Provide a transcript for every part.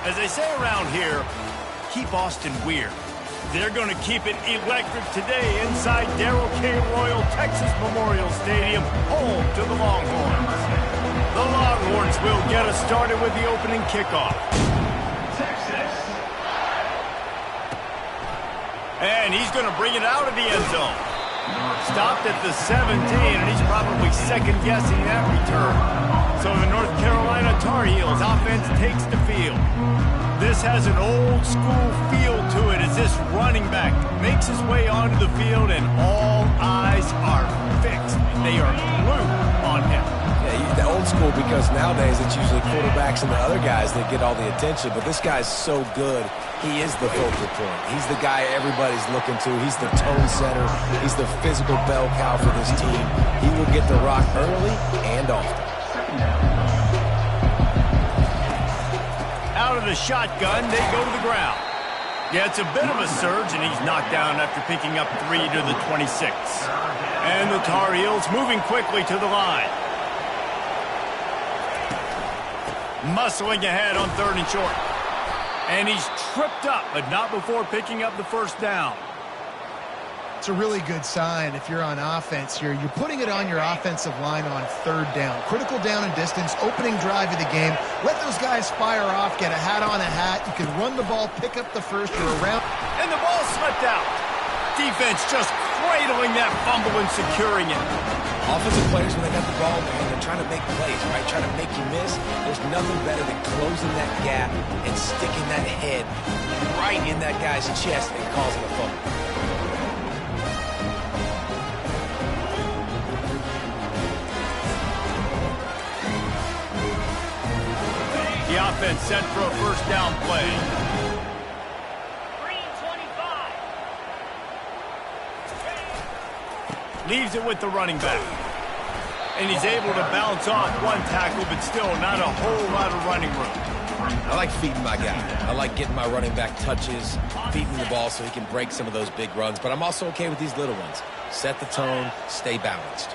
As they say around here, keep Austin weird. They're going to keep it electric today inside Darrell K. Royal Texas Memorial Stadium, home to the Longhorns. The Longhorns will get us started with the opening kickoff. Texas. And he's going to bring it out of the end zone. Stopped at the 17, and he's probably second-guessing that return. So the North Carolina Tar Heels offense takes the field. This has an old-school feel to it as this running back makes his way onto the field, and all eyes are fixed. They are glued on him. Yeah, the old school because nowadays it's usually quarterbacks and the other guys that get all the attention, but this guy's so good. He is the focal point. He's the guy everybody's looking to. He's the tone setter. He's the physical bell cow for this team. He will get the rock early and often. Out of the shotgun, they go to the ground. Yeah, it's a bit of a surge, and he's knocked down after picking up 3 to the 26. And the Tar Heels moving quickly to the line. Muscling ahead on 3rd and short. And he's tripped up, but not before picking up the first down. It's a really good sign if you're on offense here. You're putting it on your offensive line on 3rd down. Critical down and distance, opening drive of the game. Let those guys fire off, get a hat on a hat. You can run the ball, pick up the first, you're around. And the ball slipped out. Defense just cradling that fumble and securing it. Offensive players, when they got the ball, man, they're trying to make plays, right? Trying to make you miss. There's nothing better than closing that gap and sticking that head right in that guy's chest and causing a fumble. The offense set for a first down play. Green 25. Leaves it with the running back. And he's able to bounce off one tackle, but still not a whole lot of running room. I like feeding my guy. I like getting my running back touches, feeding the ball so he can break some of those big runs. But I'm also okay with these little ones. Set the tone, stay balanced.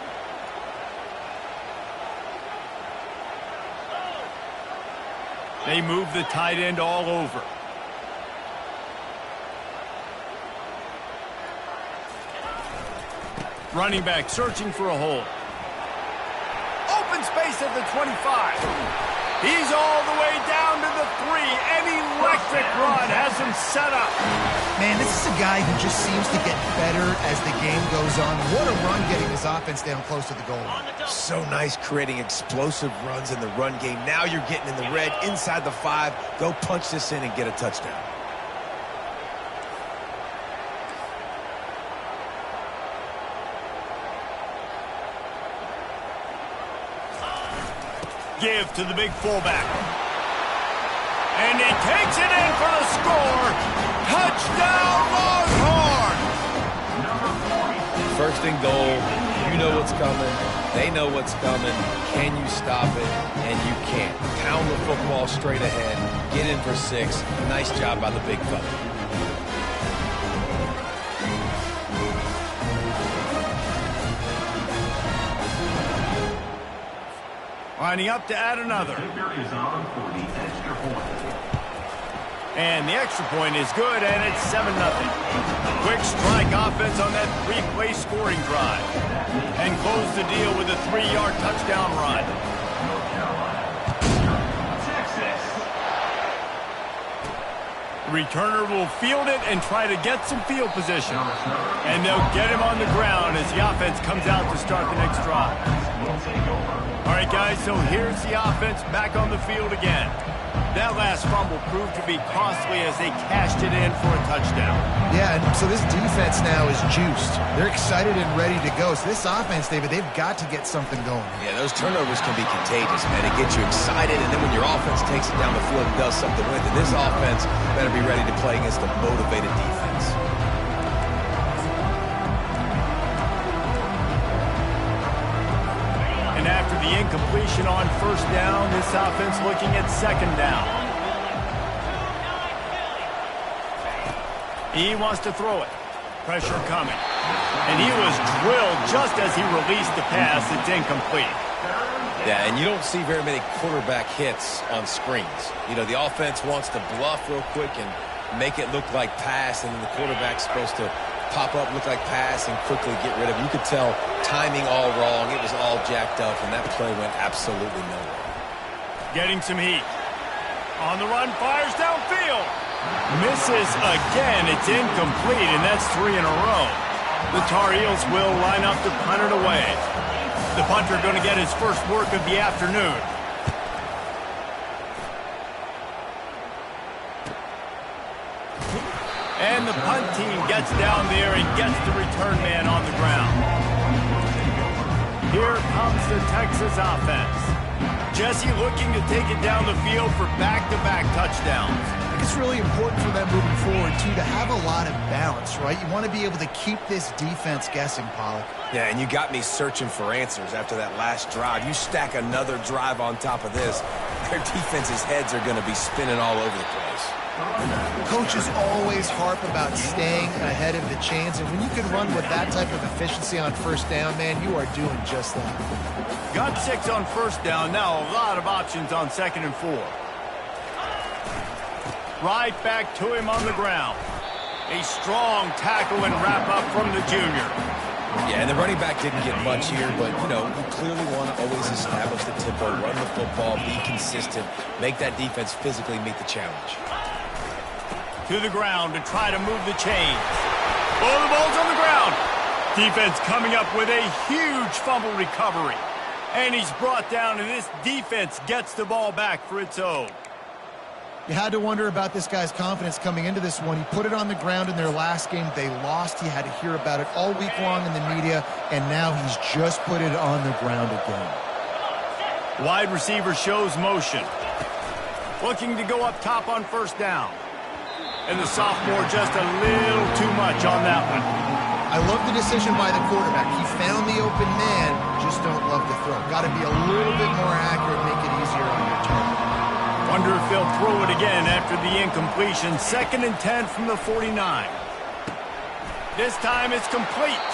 They move the tight end all over. Running back searching for a hole. Open space at the 25. He's all the way down to the 3. An electric run has him set up. Man, this is a guy who just seems to get better as the game goes on. What a run getting his offense down close to the goal line. So nice creating explosive runs in the run game. Now you're getting in the red inside the 5. Go punch this in and get a touchdown. Give to the big fullback. And he takes it in for the score. Touchdown, Longhorns! First and goal. You know what's coming. They know what's coming. Can you stop it? And you can't. Pound the football straight ahead. Get in for 6. Nice job by the big fella. Lining up to add another. And the extra point is good, and it's 7-0. Quick strike offense on that 3-play scoring drive. And close the deal with a 3-yard touchdown run. The returner will field it and try to get some field position. And they'll get him on the ground as the offense comes out to start the next drive. All right, guys, so here's the offense back on the field again. That last fumble proved to be costly as they cashed it in for a touchdown. Yeah, and so this defense now is juiced. They're excited and ready to go. So this offense, David, they've got to get something going. Yeah, those turnovers can be contagious, man. It gets you excited, and then when your offense takes it down the field and does something with it, this offense better be ready to play against a motivated defense. And after the incompletion on first down, this offense looking at second down. He wants to throw it. Pressure coming. And he was drilled just as he released the pass. It's incomplete. Yeah, and you don't see very many quarterback hits on screens. You know, the offense wants to bluff real quick and make it look like pass, and then the quarterback's supposed to pop up, look like pass, and quickly get rid of it. You could tell timing all wrong. It was all jacked up, and that play went absolutely nowhere. Getting some heat. On the run, fires downfield. Misses again. It's incomplete, and that's 3 in a row. The Tar Heels will line up to punt it away. The punter going to get his first work of the afternoon. And the punt team gets down there and gets the return man on the ground. Here comes the Texas offense. Jesse looking to take it down the field for back-to-back touchdowns. It's really important for them moving forward, too, to have a lot of balance, right? You want to be able to keep this defense guessing, Pollock. Yeah, and you got me searching for answers after that last drive. You stack another drive on top of this, their defense's heads are going to be spinning all over the place. Coaches always harp about staying ahead of the chains, and when you can run with that type of efficiency on first down, man, you are doing just that. Got 6 on first down. Now a lot of options on 2nd and 4. Right back to him on the ground. A strong tackle and wrap-up from the junior. Yeah, and the running back didn't get much here, but, you know, you clearly want to always establish the tempo, run the football, be consistent, make that defense physically meet the challenge. To the ground to try to move the chains. Oh, the ball's on the ground. Defense coming up with a huge fumble recovery. And he's brought down, and this defense gets the ball back for its own. You had to wonder about this guy's confidence coming into this one. He put it on the ground in their last game. They lost. He had to hear about it all week long in the media, and now he's just put it on the ground again. Wide receiver shows motion. Looking to go up top on first down. And the sophomore just a little too much on that one. I love the decision by the quarterback. He found the open man, just don't love the throw. Got to be a little bit more accurate, make it easier on your target. Wonder if they'll throw it again after the incompletion. 2nd and 10 from the 49. This time it's complete.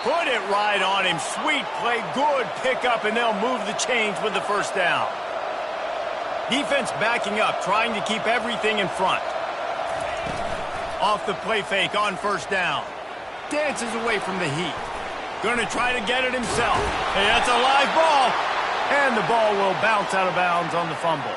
Put it right on him. Sweet play, good pickup, and they'll move the chains with the first down. Defense backing up, trying to keep everything in front. Off the play fake on first down. Dances away from the heat. Going to try to get it himself. Hey, that's a live ball. And the ball will bounce out of bounds on the fumble.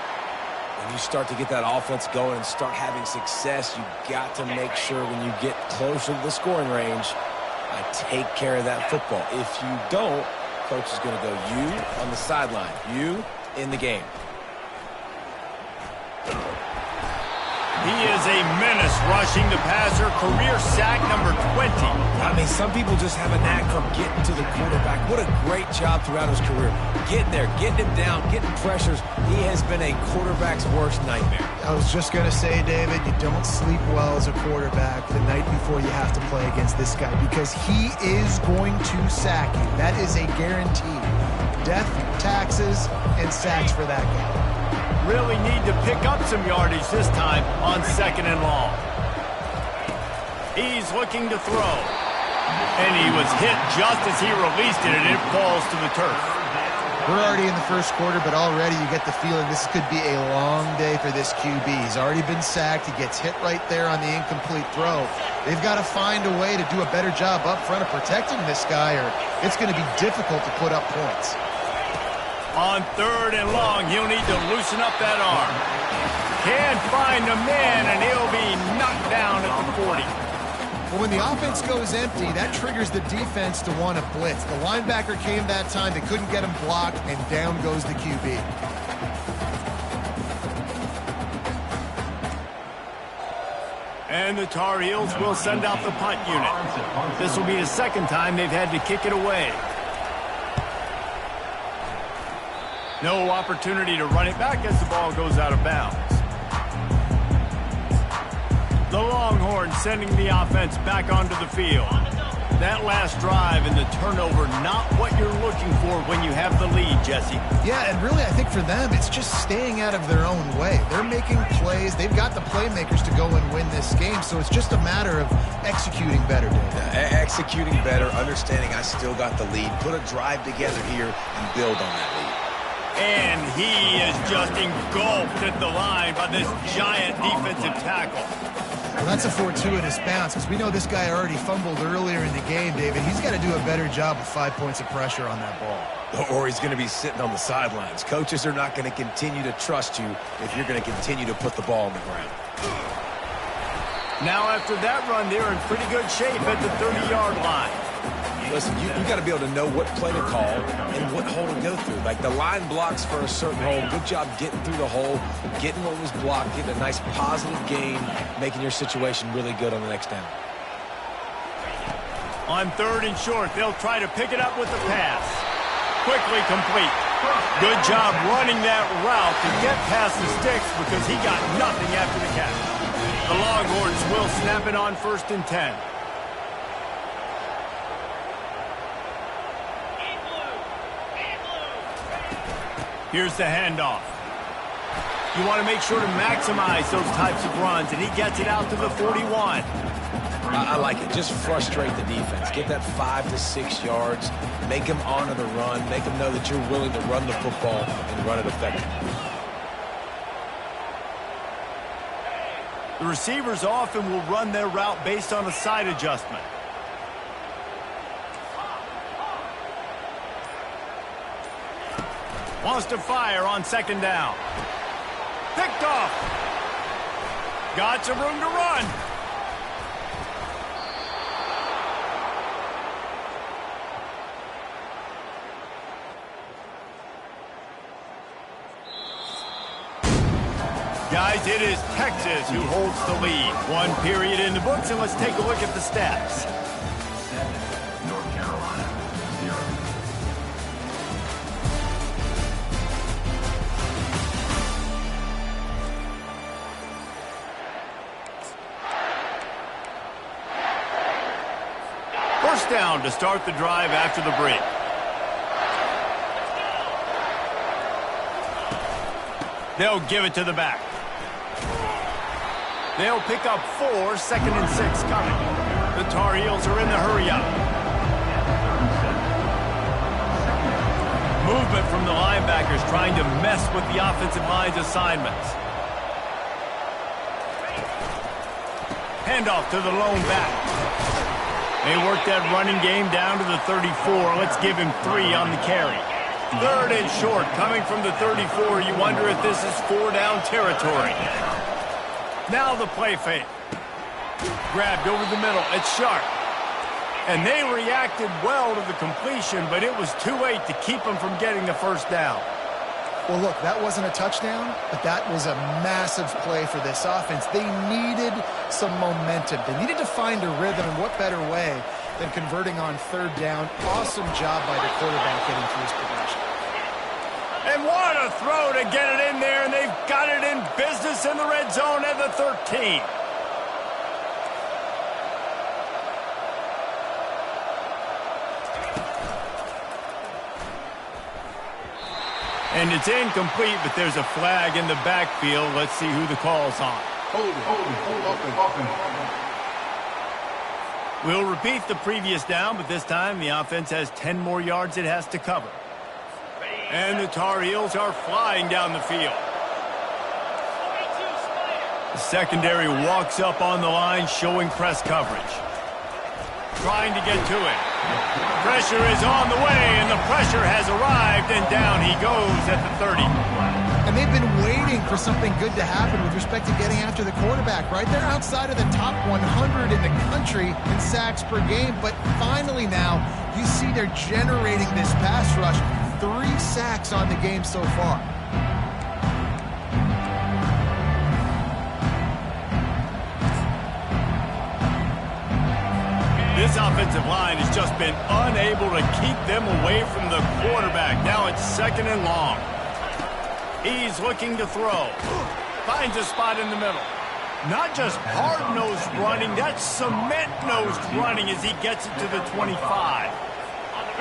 When you start to get that offense going and start having success, you got to make sure when you get closer to the scoring range, I take care of that football. If you don't, coach is going to go you on the sideline, you in the game. He is a menace rushing the passer. Career sack number 20. I mean, some people just have a knack for getting to the quarterback. What a great job throughout his career. Getting there, getting him down, getting pressures. He has been a quarterback's worst nightmare. I was just going to say, David, you don't sleep well as a quarterback the night before you have to play against this guy because he is going to sack you. That is a guarantee. Death, taxes, and sacks for that guy. Really need to pick up some yardage this time on 2nd and long. He's looking to throw. And he was hit just as he released it, and it falls to the turf. We're already in the first quarter, but already you get the feeling this could be a long day for this QB. He's already been sacked. He gets hit right there on the incomplete throw. They've got to find a way to do a better job up front of protecting this guy, or it's going to be difficult to put up points. On 3rd and long, he'll need to loosen up that arm. Can't find a man, and he'll be knocked down at the 40. Well, when the offense goes empty, that triggers the defense to want to blitz. The linebacker came that time. They couldn't get him blocked, and down goes the QB. And the Tar Heels will send out the punt unit. This will be the 2nd time they've had to kick it away. No opportunity to run it back as the ball goes out of bounds. The Longhorns sending the offense back onto the field. That last drive and the turnover, not what you're looking for when you have the lead, Jesse. Yeah, and really, I think for them, it's just staying out of their own way. They're making plays. They've got the playmakers to go and win this game, so it's just a matter of executing better, Dave. executing better, understanding I still got the lead, put a drive together here, and build on that lead. And he is just engulfed at the line by this giant defensive tackle. Well, that's a fortuitous bounce, because we know this guy already fumbled earlier in the game, David. He's got to do a better job with 5 points of pressure on that ball. Or he's going to be sitting on the sidelines. Coaches are not going to continue to trust you if you're going to continue to put the ball on the ground. Now after that run, they're in pretty good shape at the 30-yard line. Listen, you got to be able to know what play to call and what hole to go through. Like, the line blocks for a certain hole. Good job getting through the hole, getting what was blocked, getting a nice positive gain, making your situation really good on the next down. On 3rd and short, they'll try to pick it up with the pass. Quickly complete. Good job running that route to get past the sticks because he got nothing after the catch. The Longhorns will snap it on 1st and 10. Here's the handoff. You want to make sure to maximize those types of runs, and he gets it out to the 41. I like it. Just frustrate the defense. Get that 5 to 6 yards. Make them honor the run. Make them know that you're willing to run the football and run it effectively. The receivers often will run their route based on a side adjustment. Wants to fire on 2nd down. Picked off. Got some room to run. Guys, it is Texas who holds the lead. 1 period in the books, and let's take a look at the stats. 7, North Carolina, 0. First down to start the drive after the break. They'll give it to the back. They'll pick up 4, 2nd and 6 coming. The Tar Heels are in the hurry-up. Movement from the linebackers trying to mess with the offensive line's assignments. Handoff to the lone back. They work that running game down to the 34. Let's give him 3 on the carry. 3rd and short, coming from the 34. You wonder if this is 4-down territory. Now the play fake. Grabbed over the middle. It's Sharp. And they reacted well to the completion, but it was too late to keep them from getting the 1st down. Well, look, that wasn't a touchdown, but that was a massive play for this offense. They needed some momentum. They needed to find a rhythm, and what better way than converting on 3rd down. Awesome job by the quarterback getting through his progression. And what a throw to get it in there, and they've got it in business in the red zone at the 13. And it's incomplete, but there's a flag in the backfield. Let's see who the call's on. We'll repeat the previous down, but this time the offense has 10 more yards it has to cover. And the Tar Heels are flying down the field. The secondary walks up on the line, showing press coverage. Trying to get to it. Pressure is on the way, and the pressure has arrived, and down he goes at the 30. And they've been waiting for something good to happen with respect to getting after the quarterback, right? They're outside of the top 100 in the country in sacks per game, but finally now you see they're generating this pass rush. 3 sacks on the game so far. This offensive line has just been unable to keep them away from the quarterback. Now it's 2nd and long. He's looking to throw. Finds a spot in the middle. Not just hard-nosed running, that's cement-nosed running as he gets it to the 25.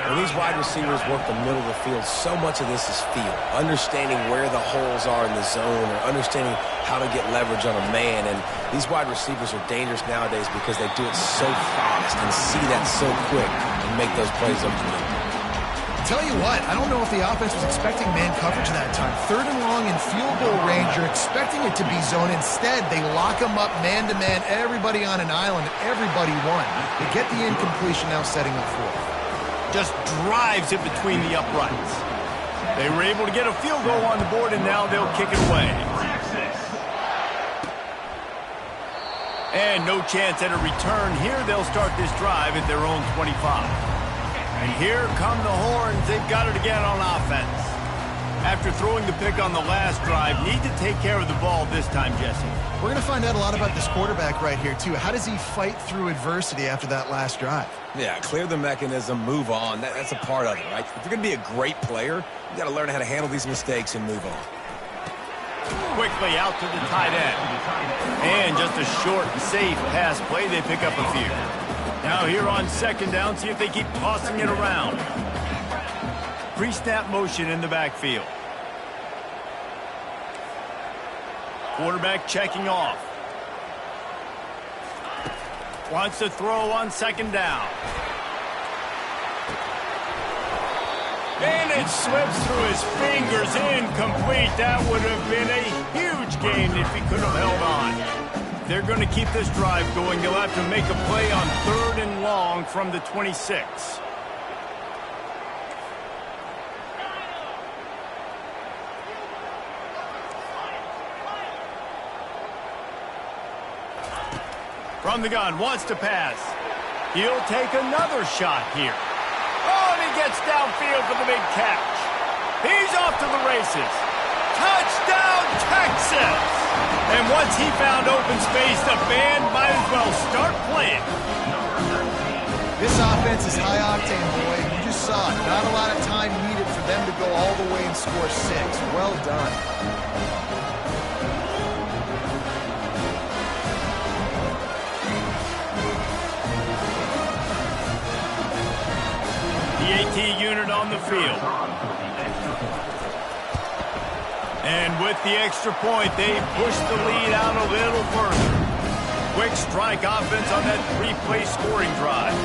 When these wide receivers work the middle of the field, so much of this is feel. Understanding where the holes are in the zone or understanding how to get leverage on a man. And these wide receivers are dangerous nowadays because they do it so fast and see that so quick and make those plays up the middle. Tell you what, I don't know if the offense was expecting man coverage that time. 3rd and long in field goal range, you're expecting it to be zone. Instead, they lock them up man-to-man, everybody on an island, and everybody won. They get the incompletion, now setting up 4th. Just drives it between the uprights. They were able to get a field goal on the board, and now they'll kick it away. And no chance at a return. Here they'll start this drive at their own 25. And here come the horns. They've got it again on offense. After throwing the pick on the last drive, need to take care of the ball this time, Jesse. We're going to find out a lot about this quarterback right here, too. How does he fight through adversity after that last drive? Yeah, clear the mechanism, move on. That's a part of it, right? If you're going to be a great player, you got to learn how to handle these mistakes and move on. Quickly out to the tight end. And just a short, safe pass play. They pick up a few. Now here on 2nd down, see if they keep tossing it around. Pre-snap motion in the backfield. Quarterback checking off. Wants to throw on 2nd down. And it slips through his fingers, incomplete. That would have been a huge gain if he could have held on. They're going to keep this drive going. They'll have to make a play on 3rd and long from the 26. From the gun, wants to pass. He'll take another shot here. Oh, and he gets downfield for the big catch. He's off to the races. Touchdown, Texas! And once he found open space, the band might as well start playing. This offense is high octane, boy. You just saw it. Not a lot of time needed for them to go all the way and score 6. Well done. The AT unit on the field. And with the extra point, they push the lead out a little further. Quick strike offense on that 3-play scoring drive.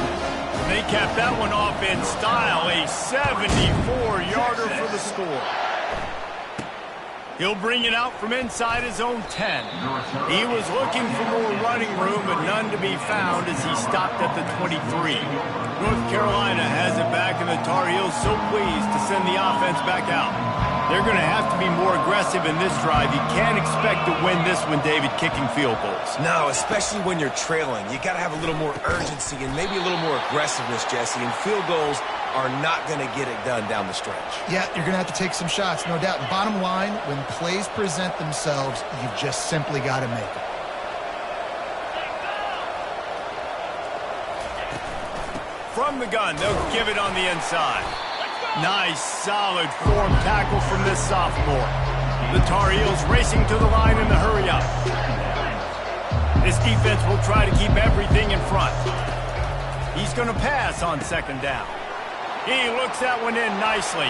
They capped that one off in style, a 74-yarder for the score. He'll bring it out from inside his own 10. He was looking for more running room, but none to be found as he stopped at the 23. North Carolina has it back, and the Tar Heels so pleased to send the offense back out. They're going to have to be more aggressive in this drive. You can't expect to win this one, David, kicking field goals. No, especially when you're trailing. You got to have a little more urgency and maybe a little more aggressiveness, Jesse. And field goals are not going to get it done down the stretch. Yeah, you're going to have to take some shots, no doubt. Bottom line, when plays present themselves, you've just simply got to make them. From the gun, they'll give it on the inside. Nice, solid form tackle from this sophomore. The Tar Heels racing to the line in the hurry-up. This defense will try to keep everything in front. He's going to pass on 2nd down. He looks that one in nicely.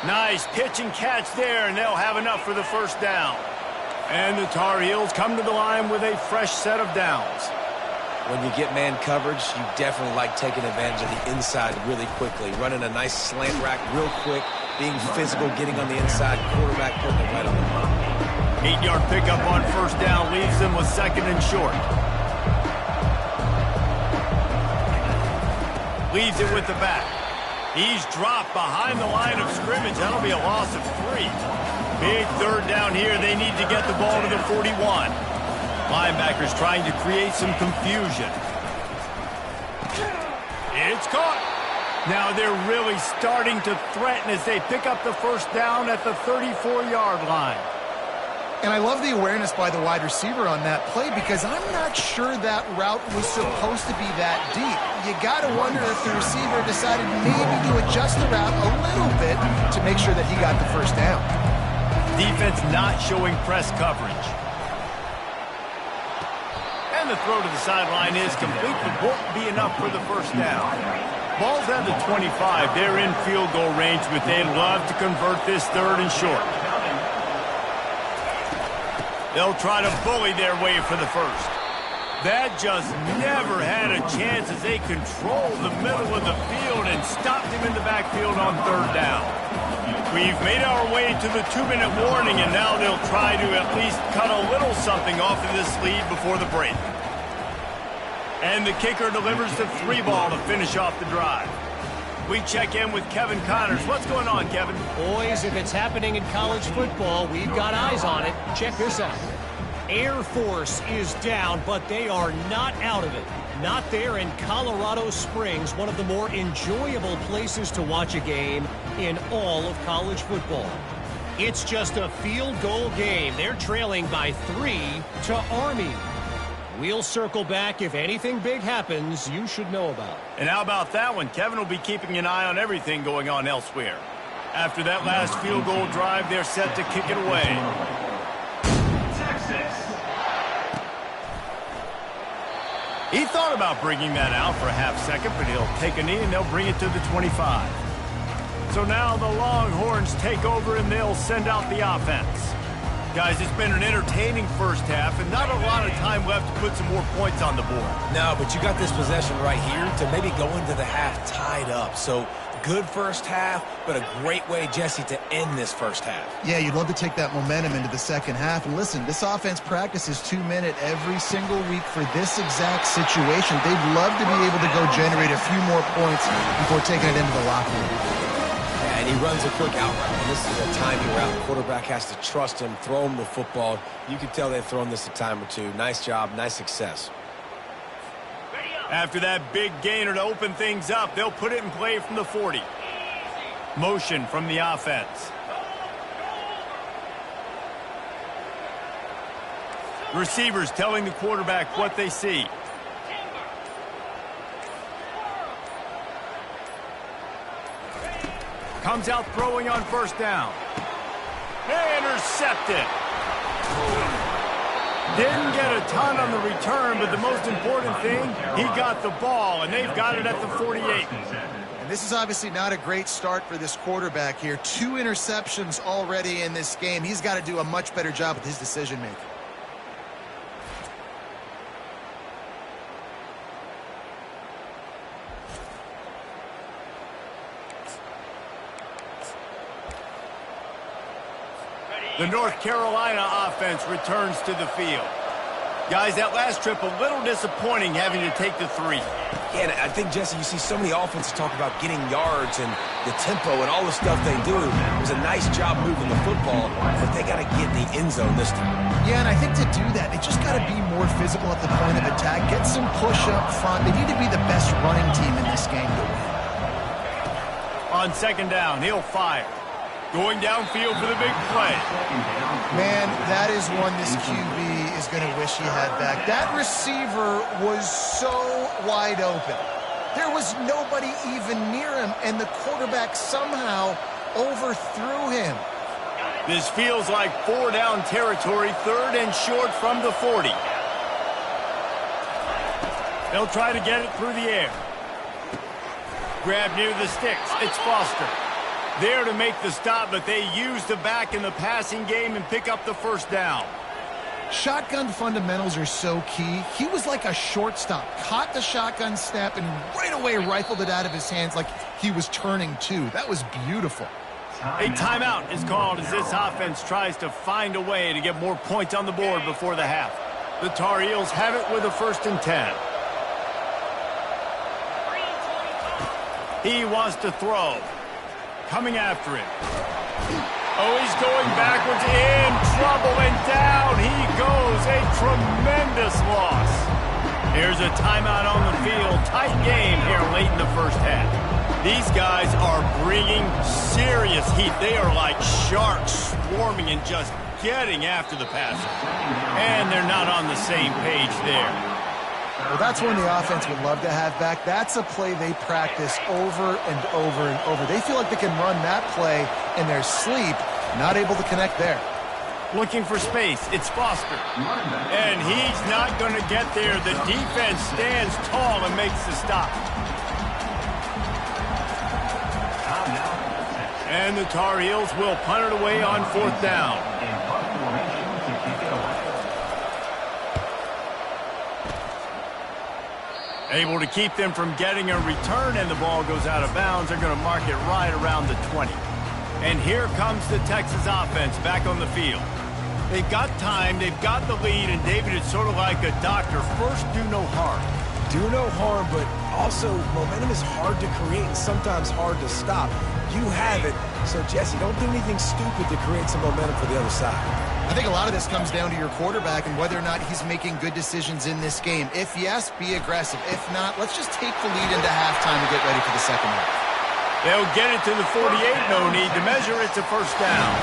Nice pitch and catch there, and they'll have enough for the 1st down. And the Tar Heels come to the line with a fresh set of downs. When you get man coverage, you definitely like taking advantage of the inside really quickly. Running a nice slant rack real quick, being physical, getting on the inside, quarterback putting it right on the money. 8-yard pickup on 1st down leaves them with 2nd and short. Leaves it with the back. He's dropped behind the line of scrimmage. That'll be a loss of 3. Big 3rd down here. They need to get the ball to the 41. Linebackers trying to create some confusion. It's caught. Now they're really starting to threaten as they pick up the 1st down at the 34-yard line. And I love the awareness by the wide receiver on that play because I'm not sure that route was supposed to be that deep. You got to wonder if the receiver decided maybe to adjust the route a little bit to make sure that he got the 1st down. Defense not showing press coverage. And the throw to the sideline is complete, but won't be enough for the first down. Ball's at the 25. They're in field goal range, but they'd love to convert this third and short. They'll try to bully their way for the first. That just never had a chance as they controlled the middle of the field and stopped him in the backfield on third down. We've made our way to the 2-minute warning, and now they'll try to at least cut a little something off of this lead before the break. And the kicker delivers the 3-ball to finish off the drive. We check in with Kevin Connors. What's going on, Kevin? Boys, if it's happening in college football, we've got eyes on it. Check this out. Air Force is down, but they are not out of it. Not there in Colorado Springs, one of the more enjoyable places to watch a game in all of college football. It's just a field goal game. They're trailing by 3 to Army. We'll circle back. If anything big happens, you should know about it. And how about that one? Kevin will be keeping an eye on everything going on elsewhere. After that last field goal drive, they're set to kick it away. He thought about bringing that out for a half second, but he'll take a knee and they'll bring it to the 25. So now the Longhorns take over and they'll send out the offense. Guys, it's been an entertaining first half and not a lot of time left to put some more points on the board. No, but you got this possession right here to maybe go into the half tied up. So good first half, but a great way, Jesse, to end this first half. Yeah, you'd love to take that momentum into the second half. And listen, this offense practices 2-minute every single week for this exact situation. They'd love to be able to go generate a few more points before taking it into the locker room. And he runs a quick out route. And this is a timing route. The quarterback has to trust him, throw him the football. You can tell they've thrown this a time or two. Nice job, nice success. After that big gainer to open things up, they'll put it in play from the 40. Motion from the offense. Receivers telling the quarterback what they see. Comes out throwing on first down. Intercepted. Didn't get a ton on the return, but the most important thing, he got the ball, and they've got it at the 48. And this is obviously not a great start for this quarterback here. 2 interceptions already in this game. He's got to do a much better job with his decision-making. The North Carolina offense returns to the field. Guys, that last trip a little disappointing having to take the 3. Yeah, and I think, Jesse, you see so many offenses talk about getting yards and the tempo and all the stuff they do. It was a nice job moving the football, but they got to get in the end zone this time. Yeah, and I think to do that, they just got to be more physical at the point of attack, get some push up front. They need to be the best running team in this game to win. On second down, he'll fire. Going downfield for the big play. Man, that is one this QB is going to wish he had back. That receiver was so wide open. There was nobody even near him, and the quarterback somehow overthrew him. This feels like 4-down territory, third and short from the 40. They'll try to get it through the air. Grab near the sticks. It's Foster. There to make the stop, but they use the back in the passing game and pick up the first down. Shotgun fundamentals are so key. He was like a shortstop. Caught the shotgun snap and right away rifled it out of his hands like he was turning two. That was beautiful. A timeout is called as this offense tries to find a way to get more points on the board before the half. The Tar Heels have it with a 1st and 10. He wants to throw. Coming after him. Oh, he's going backwards, in trouble, and down he goes. A tremendous loss. Here's a timeout on the field. Tight game here late in the first half. These guys are bringing serious heat. They are like sharks swarming and just getting after the passer. And they're not on the same page there. Well, that's one the offense would love to have back. That's a play they practice over and over and over. They feel like they can run that play in their sleep, not able to connect there. Looking for space. It's Foster. And he's not going to get there. The defense stands tall and makes the stop. And the Tar Heels will punt it away on 4th down. Able to keep them from getting a return, and the ball goes out of bounds. They're going to mark it right around the 20. And here comes the Texas offense back on the field. They've got time, they've got the lead, and David, it's sort of like a doctor. First, do no harm. Do no harm, but also momentum is hard to create and sometimes hard to stop. You have it, so Jesse, don't do anything stupid to create some momentum for the other side. I think a lot of this comes down to your quarterback and whether or not he's making good decisions in this game. If yes, be aggressive. If not, let's just take the lead into halftime and get ready for the second half. They'll get it to the 48, no need to measure. It's a first down.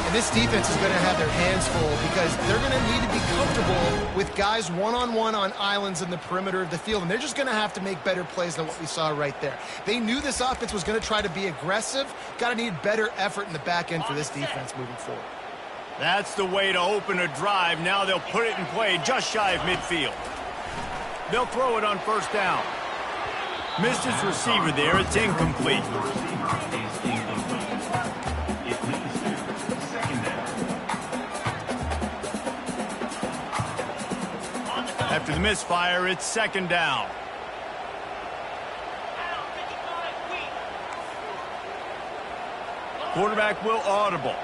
And this defense is going to have their hands full because they're going to need to be comfortable with guys one-on-one on islands in the perimeter of the field, and they're just going to have to make better plays than what we saw right there. They knew this offense was going to try to be aggressive. Got to need better effort in the back end for this defense moving forward. That's the way to open a drive. Now they'll put it in play just shy of midfield. They'll throw it on first down. Missed his receiver there. It's incomplete. After the misfire, it's second down. Quarterback will audible.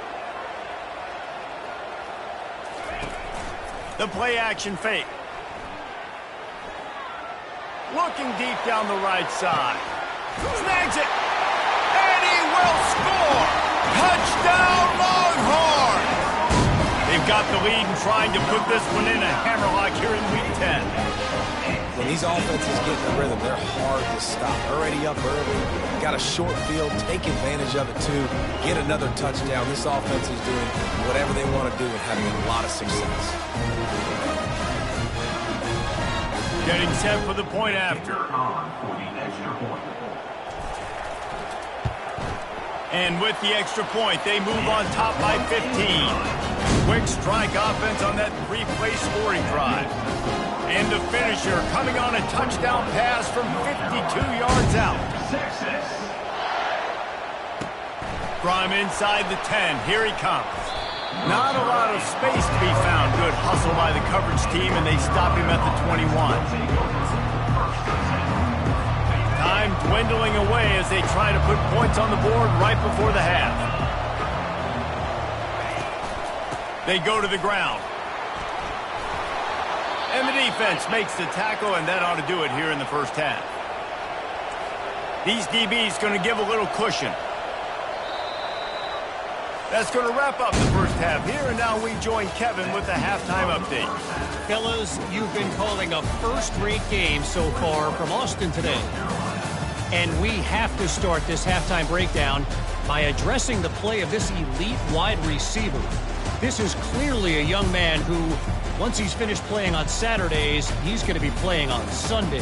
The play action fake. Looking deep down the right side. Snags it. And he will score. Touchdown Longhorn. They've got the lead and trying to put this one in a hammerlock here in Week 10. When these offenses get in the rhythm, they're hard to stop. Already up early. Got a short field. Take advantage of it, too. Get another touchdown. This offense is doing whatever they want to do and having a lot of success. Getting set for the point after. And with the extra point, they move on top by 15. Quick strike offense on that three-play scoring drive. And the finisher coming on a touchdown pass from 52 yards out. From inside the 10, here he comes. Not a lot of space to be found. Good hustle by the coverage team, and they stop him at the 21. Time dwindling away as they try to put points on the board right before the half. They go to the ground. And the defense makes the tackle, and that ought to do it here in the first half. These DBs going to give a little cushion. That's going to wrap up the first half here, and now we join Kevin with the halftime update. Fellas, you've been calling a first-rate game so far from Austin today. And we have to start this halftime breakdown by addressing the play of this elite wide receiver. This is clearly a young man who, once he's finished playing on Saturdays, he's going to be playing on Sundays.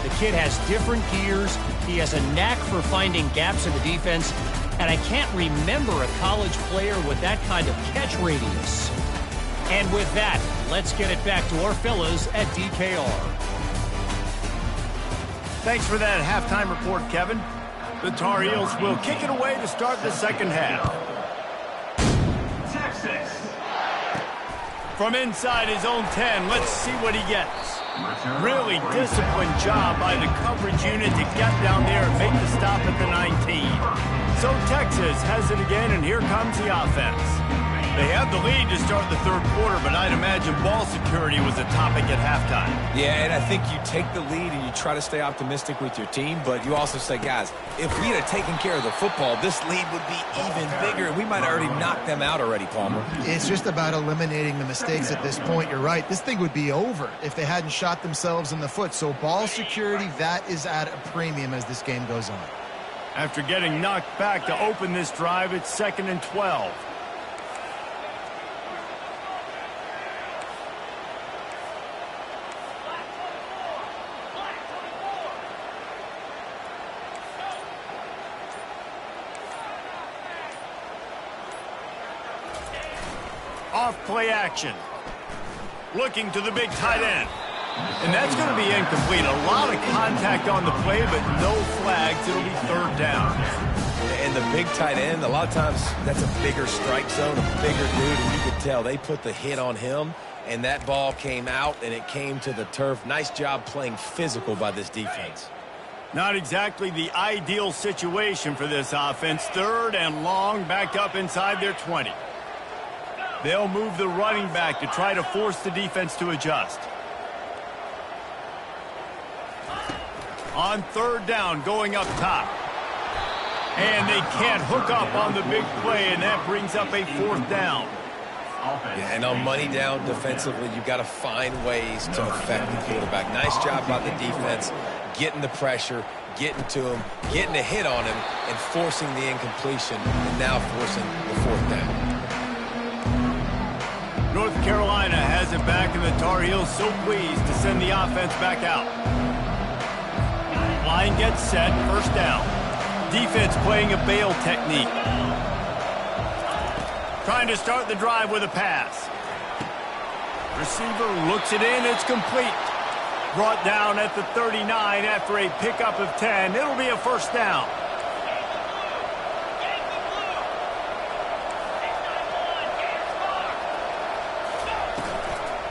The kid has different gears. He has a knack for finding gaps in the defense. And I can't remember a college player with that kind of catch radius. And with that, let's get it back to our fellas at DKR. Thanks for that halftime report, Kevin. The Tar Heels will kick it away to start the second half. Texas. From inside his own 10, let's see what he gets. Really disciplined job by the coverage unit to get down there and make the stop at the 19. So Texas has it again, and here comes the offense. They have the lead to start the third quarter, but I'd imagine ball security was a topic at halftime. Yeah, and I think you take the lead and you try to stay optimistic with your team, but you also say, guys, if we had taken care of the football, this lead would be even bigger, and we might have already knocked them out already, Palmer. It's just about eliminating the mistakes at this point. You're right. This thing would be over if they hadn't shot themselves in the foot. So ball security, that is at a premium as this game goes on. After getting knocked back to open this drive, it's 2nd and 12. off play action. Looking to the big tight end. And that's going to be incomplete. A lot of contact on the play, but no flags. It'll be third down. And the big tight end, a lot of times that's a bigger strike zone, a bigger dude, and you could tell they put the hit on him, and that ball came out, and it came to the turf. Nice job playing physical by this defense. Not exactly the ideal situation for this offense. Third and long, backed up inside their 20. They'll move the running back to try to force the defense to adjust. On third down, going up top. And they can't hook up on the big play, and that brings up a fourth down. Yeah, and on money down defensively, you've got to find ways to affect the quarterback. Nice job by the defense, getting the pressure, getting to him, getting a hit on him, and forcing the incompletion, and now forcing the fourth down. North Carolina has it back, and the Tar Heels so pleased to send the offense back out. Line gets set, first down. Defense playing a bail technique. Trying to start the drive with a pass. Receiver looks it in, it's complete. Brought down at the 39 after a pickup of 10. It'll be a first down.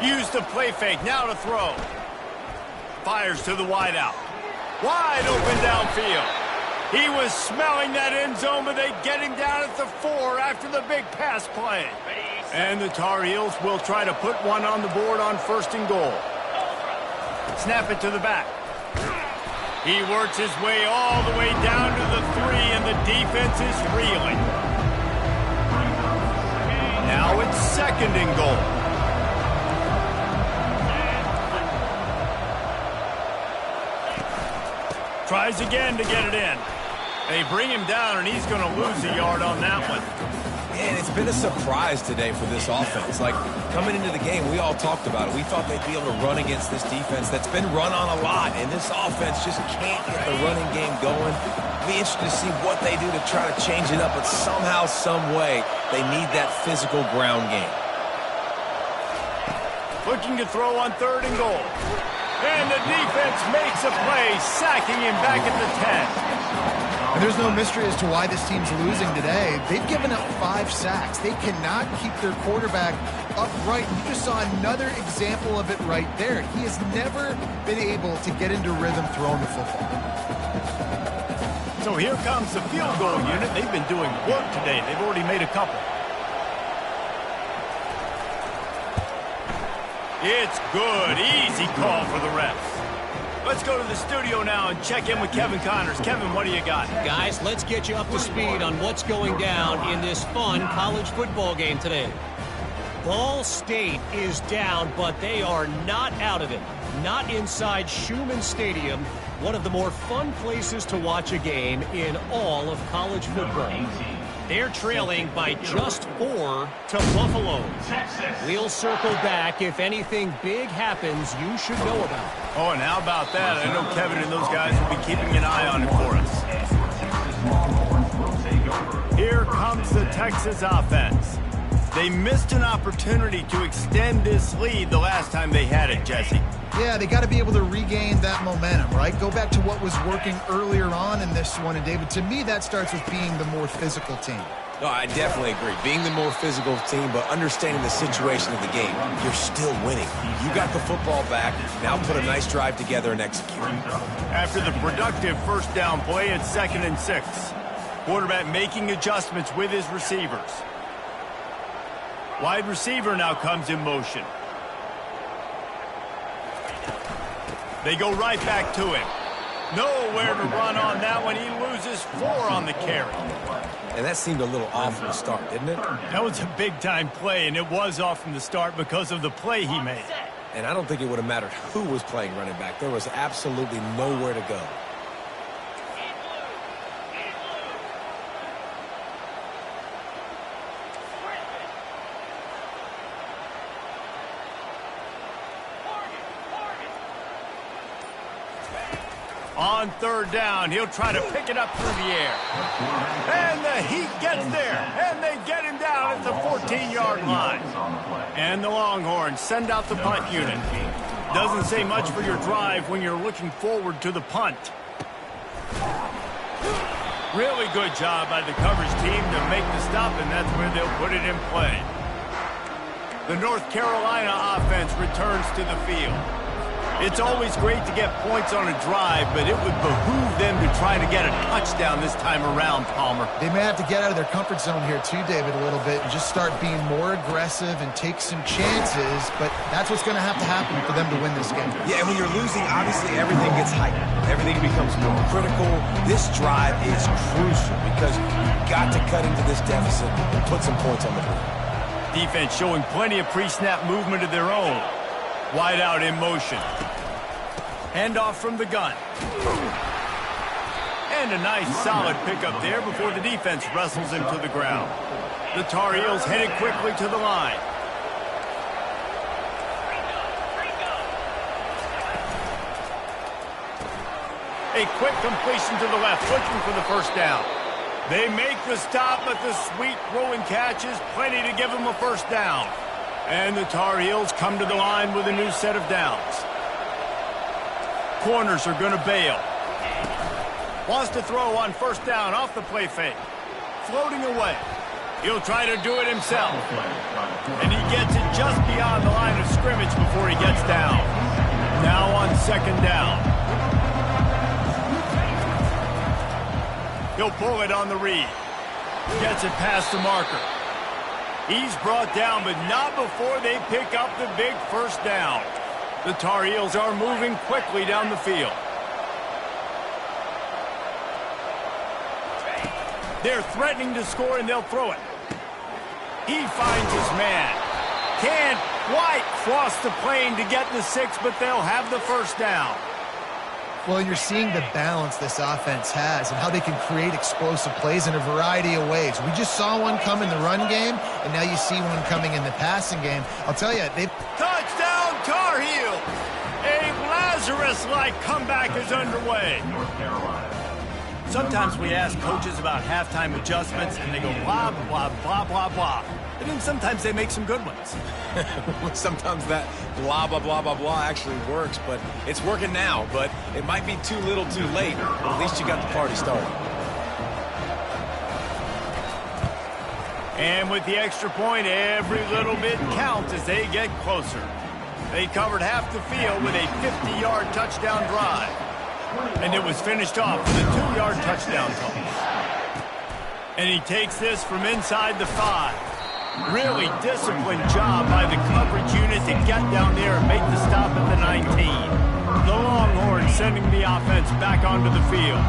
Use the play fake, now to throw. Fires to the wideout. Wide open downfield. He was smelling that end zone, but they get him down at the 4 after the big pass play. And the Tar Heels will try to put one on the board on first and goal. Snap it to the back. He works his way all the way down to the 3, and the defense is reeling. Now it's second and goal. Tries again to get it in. They bring him down, and he's going to lose a yard on that one. And it's been a surprise today for this offense. Like, coming into the game, we all talked about it. We thought they'd be able to run against this defense that's been run on a lot, and this offense just can't get the running game going. Be interested to see what they do to try to change it up, but somehow, some way, they need that physical ground game. Looking to throw on third and goal. And the defense makes a play, sacking him back at the 10. And there's no mystery as to why this team's losing today. They've given up 5 sacks. They cannot keep their quarterback upright. You just saw another example of it right there. He has never been able to get into rhythm throwing the football. So here comes the field goal unit. They've been doing work today. They've already made a couple. It's good. Easy call for the refs. Let's go to the studio now and check in with Kevin Connors. Kevin, what do you got? Guys, let's get you up to speed on what's going down in this fun college football game today. Ball State is down, but they are not out of it. Not inside Schumann Stadium, one of the more fun places to watch a game in all of college football. They're trailing by just 4 to Buffalo. We'll circle back if anything big happens you should know about. Oh, and how about that? I know Kevin and those guys will be keeping an eye on it for us. Here comes the Texas offense. They missed an opportunity to extend this lead the last time they had it, Jesse. Yeah, they got to be able to regain that momentum, right? Go back to what was working earlier on in this one. And, David, to me, that starts with being the more physical team. No, I definitely agree. Being the more physical team, but understanding the situation of the game, you're still winning. You got the football back. Now put a nice drive together and execute. After the productive first down play, it's 2nd and 6. Quarterback making adjustments with his receivers. Wide receiver now comes in motion. They go right back to him. Nowhere to run on that one. He loses 4 on the carry. And that seemed a little off from the start, didn't it? That was a big-time play, and it was off from the start because of the play he made. And I don't think it would have mattered who was playing running back. There was absolutely nowhere to go. On third down, he'll try to pick it up through the air. And the Heat gets there, and they get him down at the 14-yard line. And the Longhorns send out the punt unit. Doesn't say much for your drive when you're looking forward to the punt. Really good job by the coverage team to make the stop, and that's where they'll put it in play. The North Carolina offense returns to the field. It's always great to get points on a drive, but it would behoove them to try to get a touchdown this time around, Palmer. They may have to get out of their comfort zone here too, David, a little bit, and just start being more aggressive and take some chances, but that's what's going to happen for them to win this game. Yeah, and when you're losing, obviously everything gets heightened. Everything becomes more critical. This drive is crucial because you've got to cut into this deficit and put some points on the board. Defense showing plenty of pre-snap movement of their own. Wide out in motion. Handoff from the gun. And a nice solid pickup there before the defense wrestles him to the ground. The Tar Heels headed quickly to the line. A quick completion to the left, looking for the first down. They make the stop, but the sweet throw and catch is plenty to give them a first down. And the Tar Heels come to the line with a new set of downs. Corners are going to bail. Wants to throw on first down off the play fake. Floating away. He'll try to do it himself. And he gets it just beyond the line of scrimmage before he gets down. Now on second down. He'll pull it on the read. Gets it past the marker. He's brought down, but not before they pick up the big first down. The Tar Heels are moving quickly down the field. They're threatening to score, and they'll throw it. He finds his man. Can't quite cross the plane to get the 6, but they'll have the first down. Well, you're seeing the balance this offense has and how they can create explosive plays in a variety of ways. We just saw one come in the run game, and now you see one coming in the passing game. I'll tell you, they've... Touchdown, Tar Heels! A Lazarus-like comeback is underway. Sometimes we ask coaches about halftime adjustments, and they go blah, blah, blah, blah, blah. And then sometimes they make some good ones. Sometimes that blah, blah, blah, blah, blah actually works, but it's working now. But it might be too little too late, but at least you got the party started. And with the extra point, every little bit counts as they get closer. They covered half the field with a 50-yard touchdown drive. And it was finished off with a 2-yard touchdown toss. And he takes this from inside the 5. Really disciplined job by the coverage unit to get down there and make the stop at the 19. The Longhorns sending the offense back onto the field.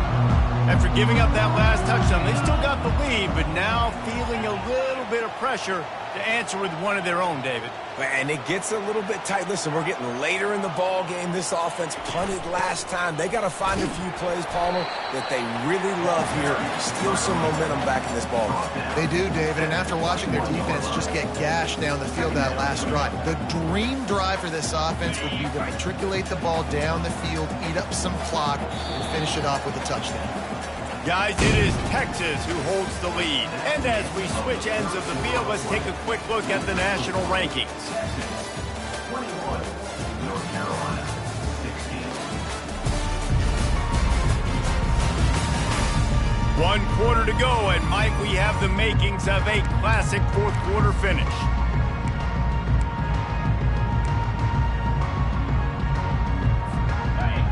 After giving up that last touchdown, they still got the lead, but now feeling a little bit of pressure to answer with one of their own, David. And it gets a little bit tight. Listen, we're getting later in the ball game. This offense punted last time. They got to find a few plays, Palmer, that they really love here. Steal some momentum back in this ball game. They do, David, and after watching their defense just get gashed down the field that last drive, the dream drive for this offense would be to matriculate the ball down the field, eat up some clock, and finish it off with a touchdown. Guys, it is Texas who holds the lead. And as we switch ends of the field, let's take a quick look at the national rankings. 21, North Carolina, 16. 1 quarter to go, and Mike, we have the makings of a classic fourth quarter finish.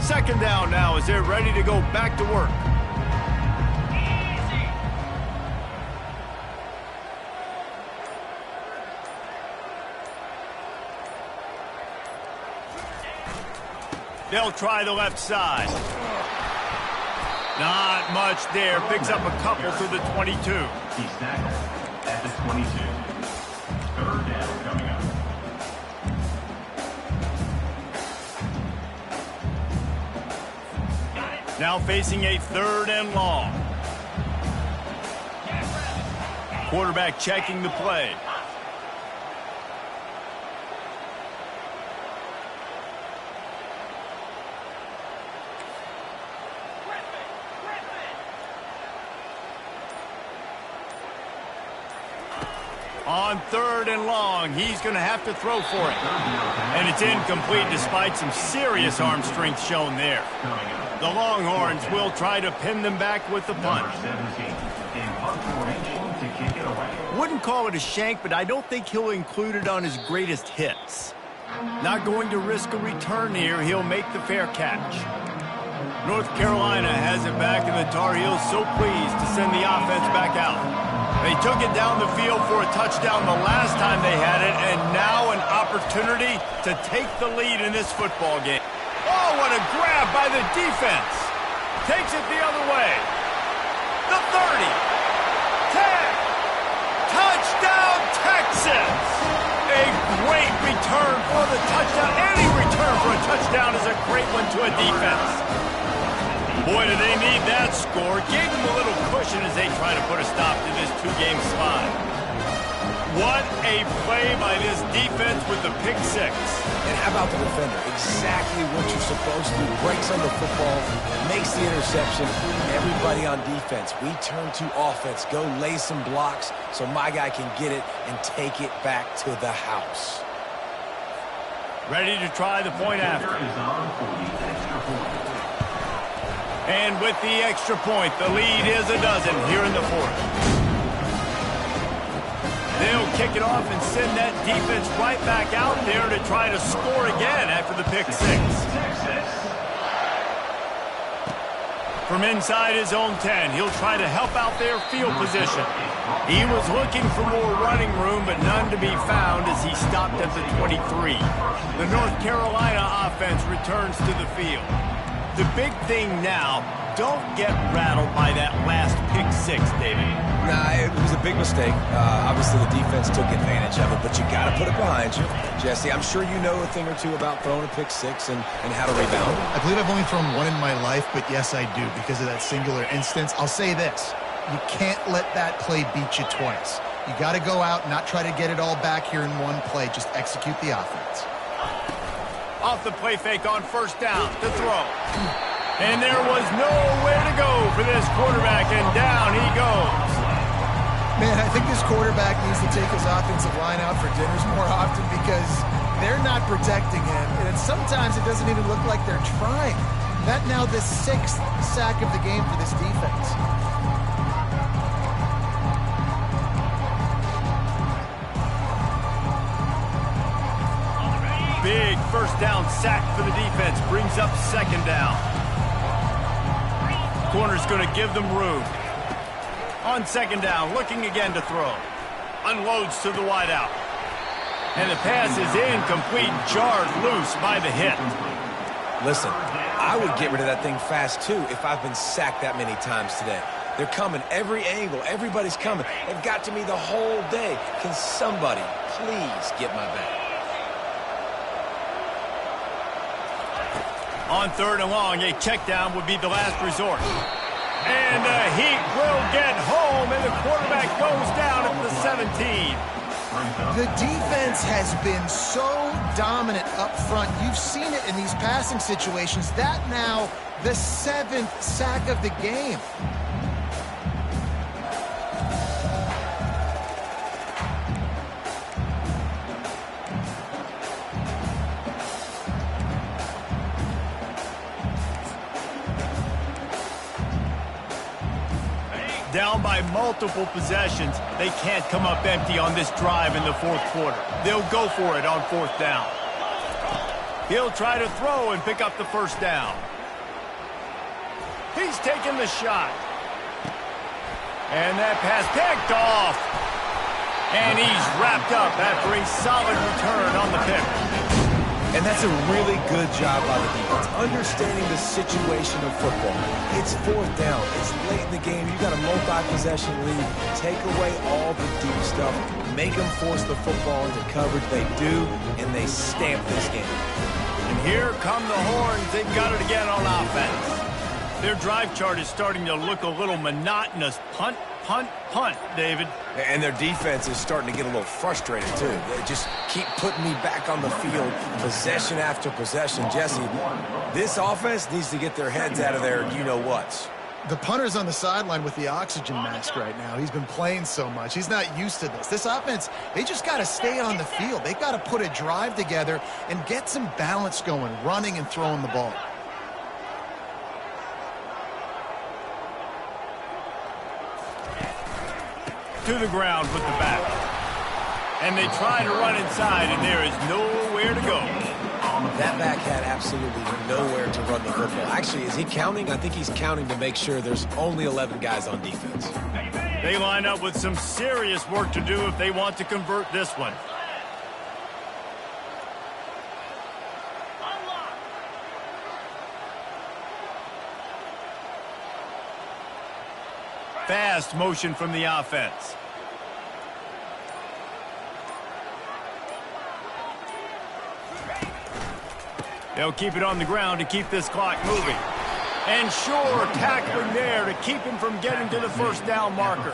Second down now as they're ready to go back to work. They'll try the left side. Not much there. Picks up a couple to the 22. He's tackled at the 22. Third down coming up. Now facing a 3rd and long. Quarterback checking the play. On 3rd and long, he's going to have to throw for it. And it's incomplete despite some serious arm strength shown there. The Longhorns will try to pin them back with the punt. Wouldn't call it a shank, but I don't think he'll include it on his greatest hits. Not going to risk a return here. He'll make the fair catch. North Carolina has it back, and the Tar Heels so pleased to send the offense back out. They took it down the field for a touchdown the last time they had it, and now an opportunity to take the lead in this football game. Oh, what a grab by the defense. Takes it the other way. The 30. 10. Touchdown, Texas. A great return for the touchdown. Any return for a touchdown is a great one to a defense. Boy, do they need that score. Gave them a little cushion as they try to put a stop to this two-game slide. What a play by this defense with the pick six. And how about the defender? Exactly what you're supposed to do. Breaks on the football, makes the interception. Everybody on defense, we turn to offense. Go lay some blocks so my guy can get it and take it back to the house. Ready to try the point after. And with the extra point, the lead is a dozen here in the fourth. They'll kick it off and send that defense right back out there to try to score again after the pick six. From inside his own 10, he'll try to help out their field position. He was looking for more running room, but none to be found as he stopped at the 23. The North Carolina offense returns to the field. The big thing now, don't get rattled by that last pick six, David. Nah, it was a big mistake. Obviously, the defense took advantage of it, but you got to put it behind you. Jesse, I'm sure you know a thing or two about throwing a pick six and how to rebound. I believe I've only thrown one in my life, but yes, I do because of that singular instance. I'll say this. You can't let that play beat you twice. You got to go out and not try to get it all back here in one play. Just execute the offense. Off the play fake on first down to throw. And there was nowhere to go for this quarterback, and down he goes. Man, I think this quarterback needs to take his offensive line out for dinners more often because they're not protecting him, and sometimes it doesn't even look like they're trying. That now the 6th sack of the game for this defense. Big first down sack for the defense. Brings up second down. Corner's going to give them room. On second down, looking again to throw. Unloads to the wideout. And the pass is incomplete, jarred loose by the hit. Listen, I would get rid of that thing fast, too, if I've been sacked that many times today. They're coming every angle. Everybody's coming. They've got to me the whole day. Can somebody please get my back? On third and long, a check down would be the last resort. And the Heat will get home, and the quarterback goes down at the 17. The defense has been so dominant up front. You've seen it in these passing situations. That now the 7th sack of the game. Down by multiple possessions, they can't come up empty on this drive in the fourth quarter. They'll go for it on fourth down. He'll try to throw and pick up the first down. He's taking the shot. And that pass picked off. And he's wrapped up after a solid return on the pick. And that's a really good job by the defense, understanding the situation of football. It's fourth down. It's late in the game. You got a multi-possession lead. Take away all the deep stuff. Make them force the football into coverage. They do, and they stamp this game. And here come the horns. They've got it again on offense. Their drive chart is starting to look a little monotonous. Punt, punt, punt, David. And their defense is starting to get a little frustrated, too. They just keep putting me back on the field, possession after possession. Jesse, this offense needs to get their heads out of their you-know-whats. The punter's on the sideline with the oxygen mask right now. He's been playing so much. He's not used to this. This offense, they just got to stay on the field. They got to put a drive together and get some balance going, running and throwing the ball. To the ground with the back. And they try to run inside, and there is nowhere to go. That back had absolutely nowhere to run the football. Actually, is he counting? I think he's counting to make sure there's only 11 guys on defense. They line up with some serious work to do if they want to convert this one. Fast motion from the offense. They'll keep it on the ground to keep this clock moving. And sure, tackling there to keep him from getting to the first down marker.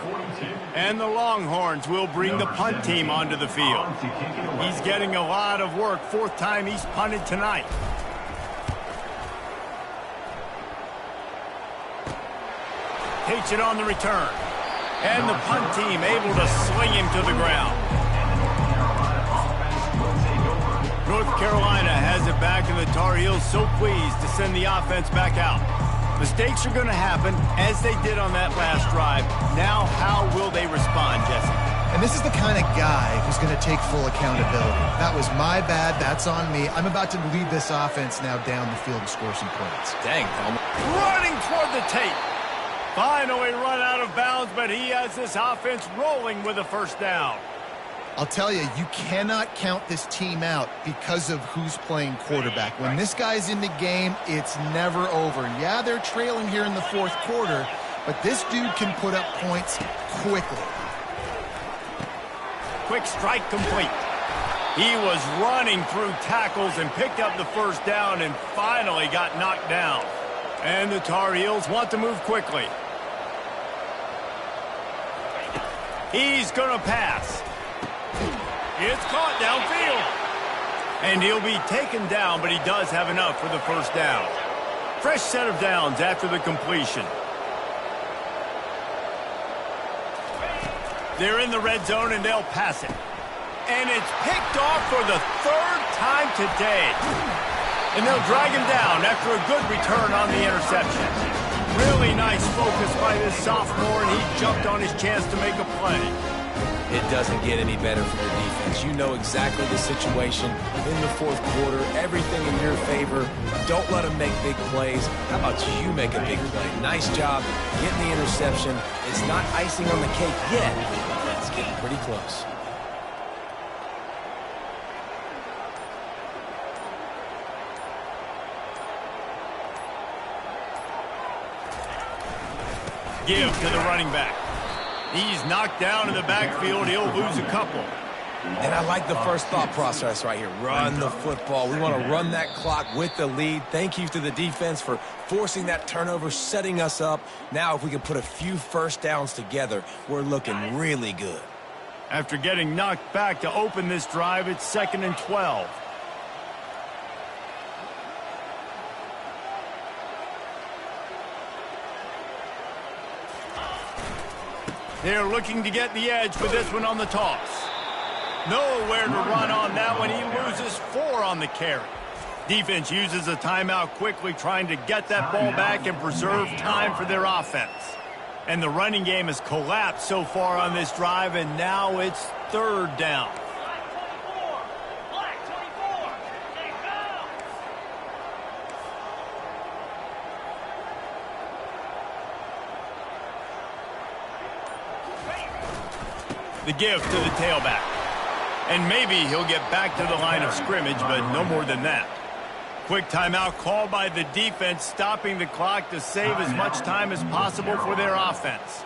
And the Longhorns will bring the punt team onto the field. He's getting a lot of work. Fourth time he's punted tonight. Takes it on the return. And the punt team able to swing him to the ground. North Carolina has it back, and the Tar Heels so pleased to send the offense back out. Mistakes are going to happen, as they did on that last drive. Now, how will they respond, Jesse? And this is the kind of guy who's going to take full accountability. That was my bad. That's on me. I'm about to lead this offense now down the field and score some points. Dang, Palmer. Running toward the tape. Finally run out of bounds, but he has this offense rolling with a first down. I'll tell you, you cannot count this team out because of who's playing quarterback. When this guy's in the game, it's never over. Yeah, they're trailing here in the fourth quarter, but this dude can put up points quickly. Quick strike complete. He was running through tackles and picked up the first down and finally got knocked down. And the Tar Heels want to move quickly. He's going to pass. It's caught downfield. And he'll be taken down, but he does have enough for the first down. Fresh set of downs after the completion. They're in the red zone, and they'll pass it. And it's picked off for the third time today. And they'll drag him down after a good return on the interception. Really nice focus by this sophomore, and he jumped on his chance to make a play. It doesn't get any better for your defense. You know exactly the situation in the fourth quarter. Everything in your favor. Don't let them make big plays. How about you make a big play? Nice job getting the interception. It's not icing on the cake yet. It's getting pretty close. Give to the running back. He's knocked down in the backfield. He'll lose a couple. And I like the first thought process right here. Run the football. We want to run that clock with the lead. Thank you to the defense for forcing that turnover, setting us up. Now if we can put a few first downs together, we're looking really good. After getting knocked back to open this drive, it's 2nd and 12. They're looking to get the edge with this one on the toss. Nowhere to run on that one. He loses 4 on the carry. Defense uses a timeout quickly, trying to get that ball back and preserve time for their offense. And the running game has collapsed so far on this drive, and now it's 3rd down. The give to the tailback. And maybe he'll get back to the line of scrimmage, but no more than that. Quick timeout called by the defense, stopping the clock to save as much time as possible for their offense.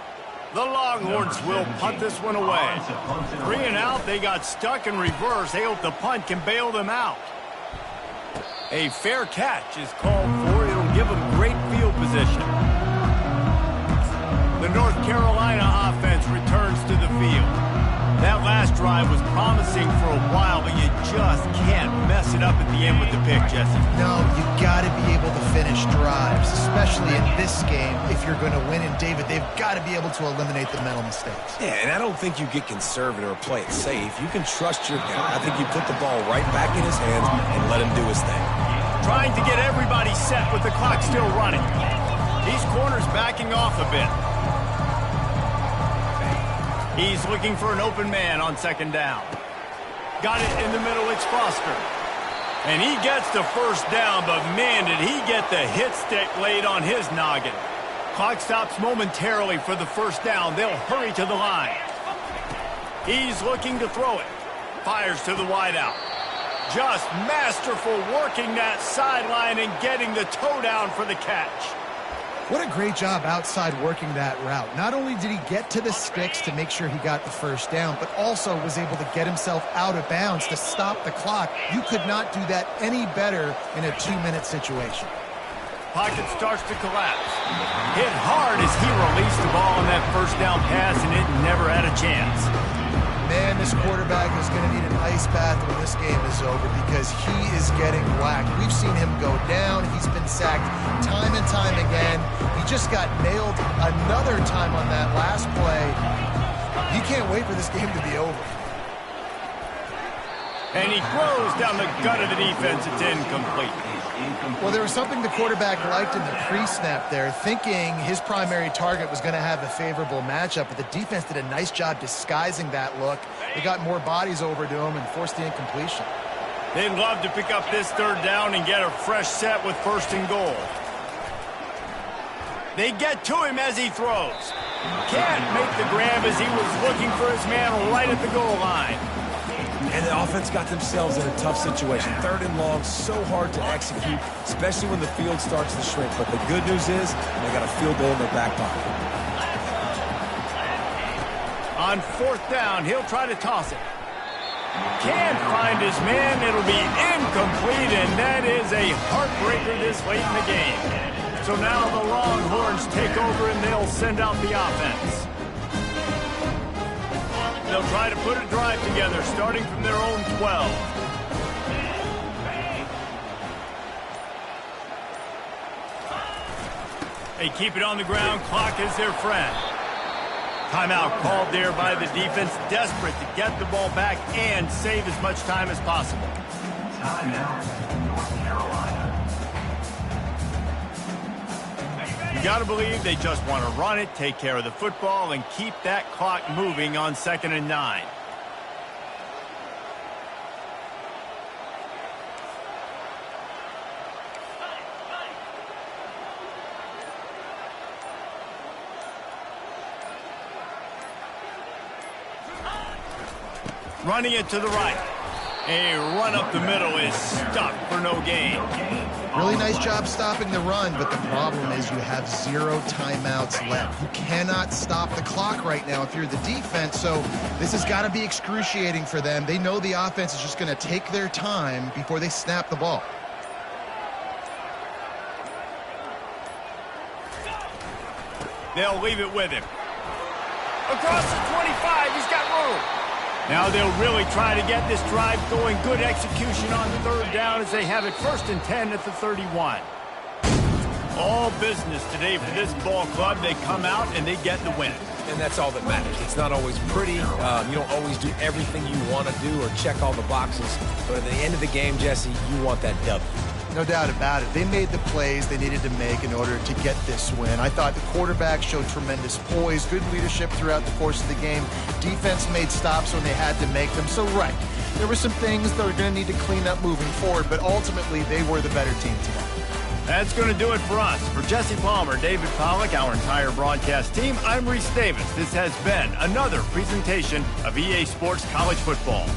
The Longhorns will punt this one away. 3 and out, they got stuck in reverse. They hope the punt can bail them out. A fair catch is called for. It'll give them great field position. The North Carolina offense returns to the field. That last drive drive was promising for a while, but you just can't mess it up at the end with the pick, Jesse. No, you got to be able to finish drives, especially in this game. If you're going to win, and David, they've got to be able to eliminate the mental mistakes. Yeah, and I don't think you get conservative or play it safe. You can trust your guy. I think you put the ball right back in his hands and let him do his thing. Trying to get everybody set with the clock still running. These corners backing off a bit. He's looking for an open man on second down. Got it in the middle, it's Foster. And he gets the first down, but man, did he get the hit stick laid on his noggin. Clock stops momentarily for the first down. They'll hurry to the line. He's looking to throw it. Fires to the wideout. Just masterful working that sideline and getting the toe down for the catch. What a great job outside working that route. Not only did he get to the sticks to make sure he got the first down, but also was able to get himself out of bounds to stop the clock. You could not do that any better in a 2-minute situation. Pocket starts to collapse. Hit hard as he released the ball on that first down pass, and it never had a chance. Man, this quarterback is going to need an ice bath when this game is over because he is getting whacked. We've seen him go down. He's been sacked time and time again. He just got nailed another time on that last play. You can't wait for this game to be over. And he throws down the gut of the defense. It's incomplete. Well, there was something the quarterback liked in the pre-snap there, thinking his primary target was going to have a favorable matchup, but the defense did a nice job disguising that look. They got more bodies over to him and forced the incompletion. They'd love to pick up this third down and get a fresh set with first and goal. They get to him as he throws. Can't make the grab as he was looking for his man right at the goal line. And the offense got themselves in a tough situation. Third and long, so hard to execute, especially when the field starts to shrink. But the good news is they got a field goal in their back pocket. On fourth down, he'll try to toss it. Can't find his man. It'll be incomplete, and that is a heartbreaker this late in the game. So now the Longhorns take over, and they'll send out the offense. They'll try to put a drive together, starting from their own 12. They keep it on the ground. Clock is their friend. Timeout called there by the defense, desperate to get the ball back and save as much time as possible. Timeout, North Carolina. You got to believe they just want to run it, take care of the football, and keep that clock moving on 2nd and 9. Running it to the right. A run up the middle is stuck for no gain. Really nice job stopping the run, but the problem is you have 0 timeouts left. You cannot stop the clock right now if you're the defense, so this has got to be excruciating for them. They know the offense is just going to take their time before they snap the ball. They'll leave it with him. Across the 25, he's got room. Now they'll really try to get this drive going. Good execution on third down as they have it 1st and 10 at the 31. All business today for this ball club. They come out and they get the win. And that's all that matters. It's not always pretty. You don't always do everything you want to do or check all the boxes. But at the end of the game, Jesse, you want that W. No doubt about it. They made the plays they needed to make in order to get this win. I thought the quarterback showed tremendous poise, good leadership throughout the course of the game. Defense made stops when they had to make them. So, right, there were some things that are going to need to clean up moving forward, but ultimately they were the better team today. That's going to do it for us. For Jesse Palmer, David Pollack, our entire broadcast team, I'm Reese Davis. This has been another presentation of EA Sports College Football.